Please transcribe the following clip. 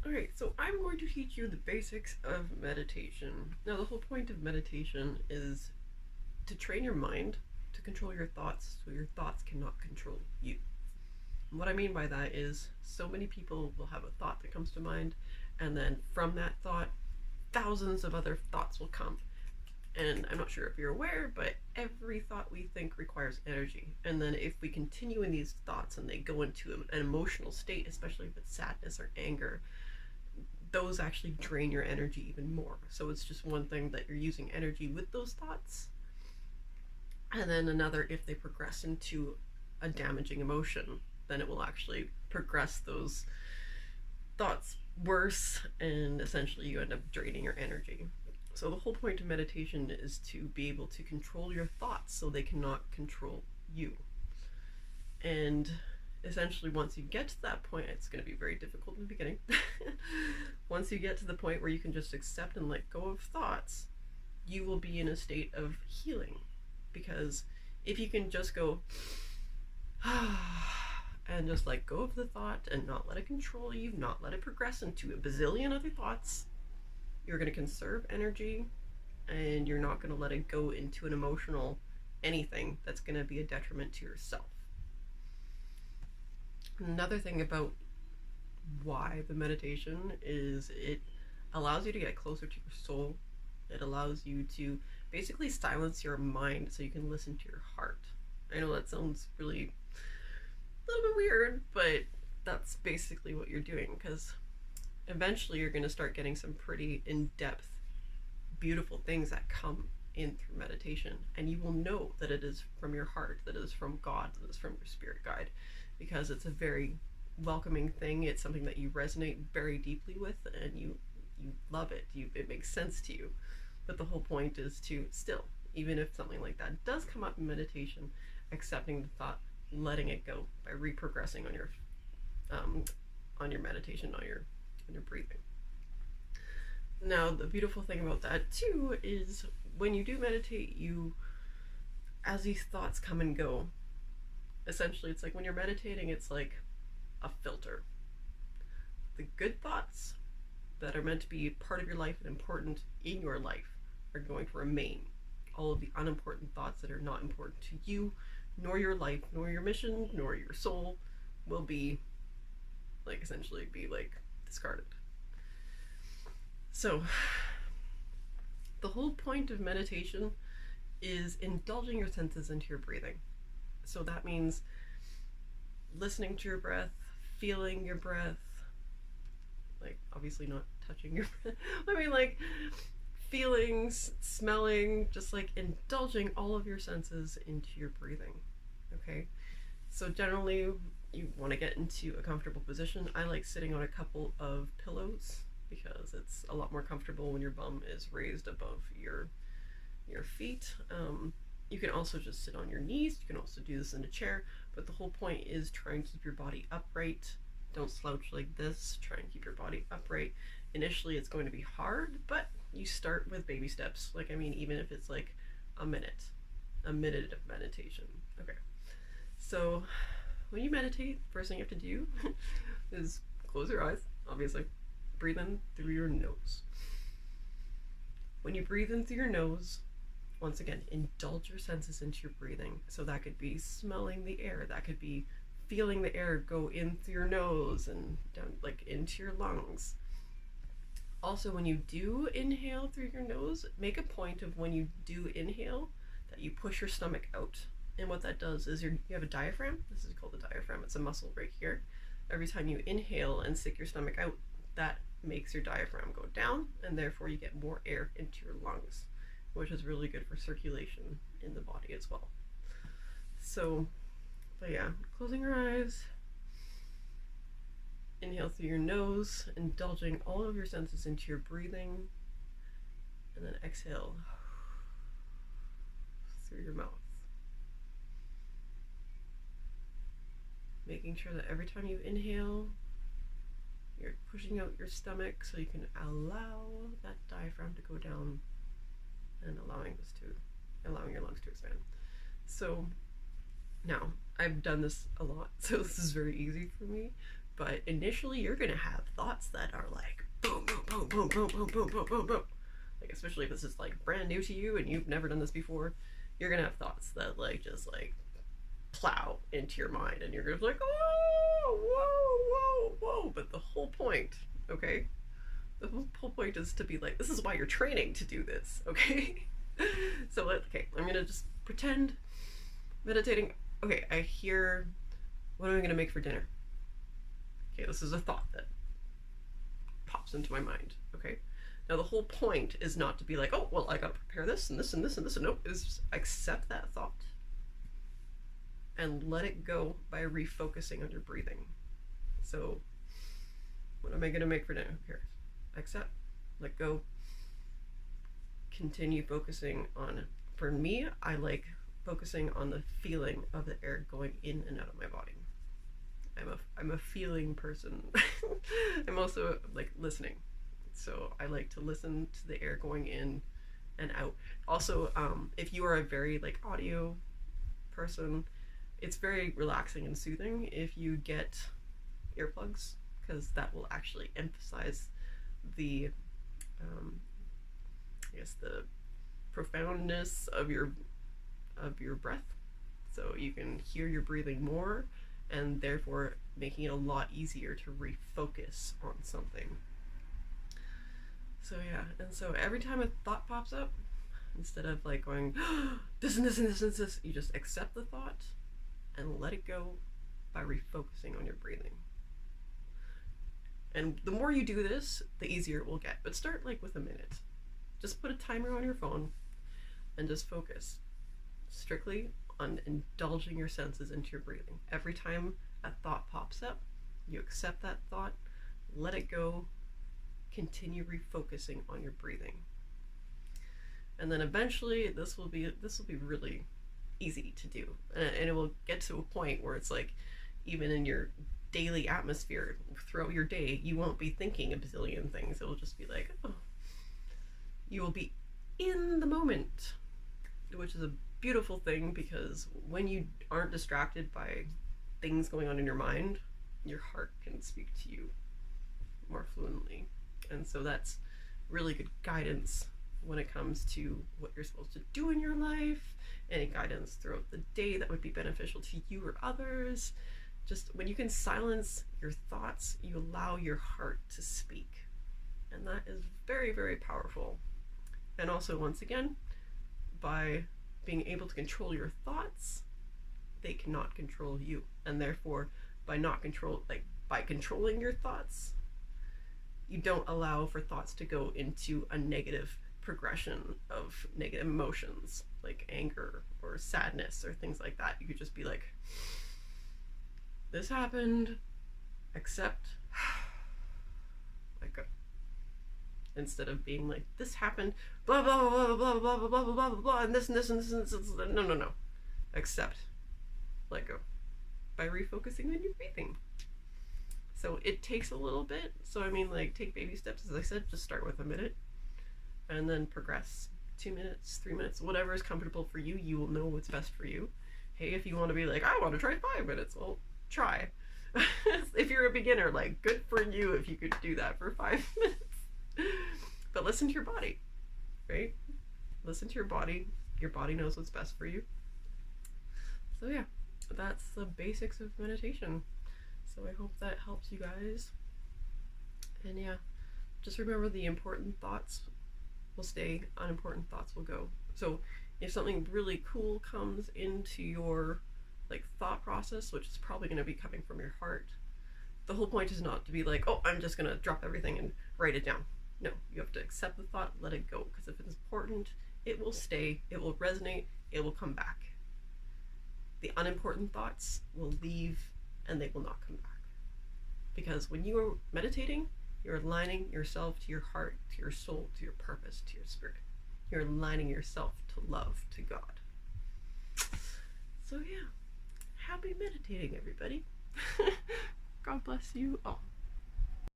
Alright, so I'm going to teach you the basics of meditation. Now, the whole point of meditation is to train your mind to control your thoughts so your thoughts cannot control you. And what I mean by that is so many people will have a thought that comes to mind, and then from that thought, thousands of other thoughts will come. And I'm not sure if you're aware, but every thought we think requires energy. And then if we continue in these thoughts and they go into an emotional state, especially if it's sadness or anger, those actually drain your energy even more. So it's just one thing that you're using energy with those thoughts. And then another, if they progress into a damaging emotion, then it will actually progress those thoughts worse, and essentially you end up draining your energy. So the whole point of meditation is to be able to control your thoughts so they cannot control you. And essentially once you get to that point, it's going to be very difficult in the beginning. Once you get to the point where you can just accept and let go of thoughts, you will be in a state of healing. Because if you can just go and just let go of the thought and not let it control you, not let it progress into a bazillion other thoughts, you're going to conserve energy, and you're not going to let it go into an emotional anything that's going to be a detriment to yourself. Another thing about why the meditation is it allows you to get closer to your soul. It allows you to basically silence your mind so you can listen to your heart. I know that sounds really a little bit weird, but that's basically what you're doing, because eventually you're going to start getting some pretty in-depth, beautiful things that come in through meditation, and you will know that it is from your heart, that it is from God, that it is from your spirit guide, because it's a very welcoming thing. It's something that you resonate very deeply with, and you love it. It makes sense to you. But the whole point is to still, even if something like that does come up in meditation, accepting the thought, letting it go by reprogressing on your meditation, on your breathing. Now, the beautiful thing about that too is when you do meditate, as these thoughts come and go, essentially it's like when you're meditating, it's like a filter. The good thoughts that are meant to be part of your life and important in your life are going to remain. All of the unimportant thoughts that are not important to you, nor your life, nor your mission, nor your soul, will be essentially discarded. So the whole point of meditation is indulging your senses into your breathing. So that means listening to your breath, feeling your breath, obviously not touching your breath. I mean, feelings, smelling, just indulging all of your senses into your breathing. Okay, so generally you want to get into a comfortable position. I like sitting on a couple of pillows because it's a lot more comfortable when your bum is raised above your feet. You can also just sit on your knees. You can also do this in a chair, but the whole point is try and keep your body upright. Don't slouch like this. Try and keep your body upright. Initially it's going to be hard, but you start with baby steps. Even if it's a minute of meditation. Okay, so when you meditate, first thing you have to do is close your eyes, obviously. Breathe in through your nose. When you breathe in through your nose, once again, indulge your senses into your breathing. So that could be smelling the air, that could be feeling the air go in through your nose and down into your lungs. Also, when you do inhale through your nose, make a point of when you do inhale that you push your stomach out. And what that does is you have a diaphragm. This is called the diaphragm. It's a muscle right here. Every time you inhale and stick your stomach out, that makes your diaphragm go down, and therefore you get more air into your lungs, which is really good for circulation in the body as well. So, but yeah, closing your eyes, inhale through your nose, indulging all of your senses into your breathing, and then exhale through your mouth. Making sure that every time you inhale, you're pushing out your stomach so you can allow that diaphragm to go down and allowing your lungs to expand. So now, I've done this a lot, so this is very easy for me, But initially, you're gonna have thoughts that are like boom, boom, boom, boom, boom, boom, boom, boom, boom, boom. Like, especially if this is like brand new to you and you've never done this before, you're gonna have thoughts that like just like plow into your mind, and you're gonna be like, oh, whoa, whoa, whoa. But the whole point, okay, the whole point is to be like, this is why you're training to do this, okay? So okay, I'm gonna just pretend meditating. Okay, I hear, what am I gonna make for dinner? Okay, this is a thought that pops into my mind, okay? Now the whole point is not to be like, oh, well, I gotta prepare this and this and this and this, and nope, is accept that thought and let it go by refocusing on your breathing. So, what am I gonna make for dinner? Who cares? Accept, let go, continue focusing on, for me, I like focusing on the feeling of the air going in and out of my body. I'm a feeling person. I'm also like listening. So I like to listen to the air going in and out. Also, if you are a very like audio person, it's very relaxing and soothing if you get earplugs, because that will actually emphasize the I guess the profoundness of your breath, so you can hear your breathing more, and therefore making it a lot easier to refocus on something. So yeah, and so every time a thought pops up, instead of like going this and this and this and this, you just accept the thought and let it go by refocusing on your breathing. And the more you do this, the easier it will get. But start like with a minute. Just put a timer on your phone and just focus strictly on indulging your senses into your breathing. Every time a thought pops up, you accept that thought, let it go, continue refocusing on your breathing. And then eventually this will be really easy to do. And it will get to a point where it's like, even in your daily atmosphere throughout your day, you won't be thinking a bazillion things. It will just be like, oh, you will be in the moment, which is a beautiful thing, because when you aren't distracted by things going on in your mind, your heart can speak to you more fluently. And so that's really good guidance when it comes to what you're supposed to do in your life, any guidance throughout the day that would be beneficial to you or others. Just when you can silence your thoughts, you allow your heart to speak. And that is very, very powerful. And also, once again, by being able to control your thoughts, they cannot control you. And therefore, by controlling your thoughts, you don't allow for thoughts to go into a negative progression of negative emotions like anger or sadness or things like that. You could just be like, this happened, accept, let go. Instead of being like, this happened, blah blah blah blah blah blah blah blah blah blah, and this and this and this and this. No. Accept, let go, by refocusing on your breathing. So it takes a little bit. So I mean, like, take baby steps. As I said, just start with a minute, and then progress. 2 minutes, 3 minutes, whatever is comfortable for you. You will know what's best for you. Hey, if you want to be like, I want to try 5 minutes, well, try. If you're a beginner, like, good for you if you could do that for 5 minutes. But listen to your body, right? Listen to your body. Your body knows what's best for you. So yeah, that's the basics of meditation. So I hope that helps you guys. And yeah, just remember, the important thoughts will stay, unimportant thoughts will go. So if something really cool comes into your like thought process, which is probably going to be coming from your heart, the whole point is not to be like, oh, I'm just going to drop everything and write it down. No, you have to accept the thought, let it go, because if it's important, it will stay, it will resonate, it will come back. The unimportant thoughts will leave and they will not come back. Because when you are meditating, you're aligning yourself to your heart, to your soul, to your purpose, to your spirit. You're aligning yourself to love, to God. So yeah, happy meditating, everybody. God bless you all.